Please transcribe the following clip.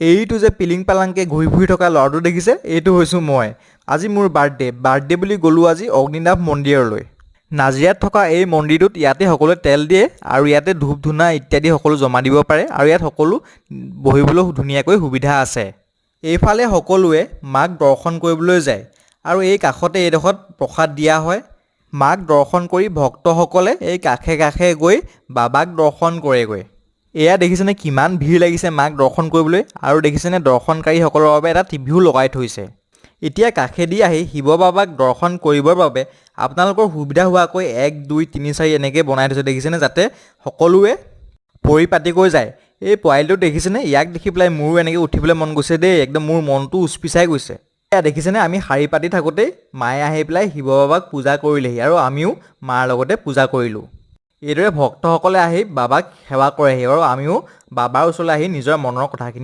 এইটো যে পিলিং পালাংকৈ ঘূৰি ফুৰি থকা ল'ৰাটো দেখিছে, এইটো হৈছোঁ মই। আজি মোৰ বাৰ্থডে বুলি গ'লোঁ আজি অগ্নিনাভ মন্দিৰলৈ। নাজিৰাত থকা এই মন্দিৰটোত ইয়াতে সকলোৱে তেল দিয়ে আৰু ইয়াতে ধূপ ধূনা ইত্যাদি সকলো জমা দিব পাৰে আৰু ইয়াত সকলো বহিবলৈ ধুনীয়াকৈ সুবিধা আছে। এইফালে সকলোৱে মাক দৰ্শন কৰিবলৈ যায় আৰু এই কাষতে এইডোখৰত প্ৰসাদ দিয়া হয়। মাক দৰ্শন কৰি ভক্তসকলে এই কাষে কাষে গৈ বাবাক দৰ্শন কৰেগৈ। এয়া দেখিছেনে কিমান ভিৰ লাগিছে মাক দৰ্শন কৰিবলৈ, আৰু দেখিছেনে দৰ্শনকাৰীসকলৰ বাবে এটা টিভিও লগাই থৈছে। এতিয়া কাষেদি আহি শিৱ বাবাক দৰ্শন কৰিবৰ বাবে আপোনালোকৰ সুবিধা হোৱাকৈ 1 2 3 4 এনেকৈ বনাই থৈছে দেখিছেনে, যাতে সকলোৱে পৰিপাটিকৈ যায়। এই পোৱালিটো দেখিছেনে, ইয়াক দেখি পেলাই মোৰো এনেকৈ উঠিবলৈ মন গৈছে দেই, একদম মোৰ মনটো উচপিচাই গৈছে। এয়া দেখিছেনে আমি শাৰী পাতি থাকোঁতেই মায়ে আহি পেলাই শিৱ বাবাক পূজা কৰিলেহি আৰু আমিও মাৰ লগতে পূজা কৰিলোঁ। এইদৰে ভক্তসকলে আহি বাবাক সেৱা কৰেহি আৰু আমিও বাবাৰ ওচৰলৈ আহি নিজৰ মনৰ কথাখিনি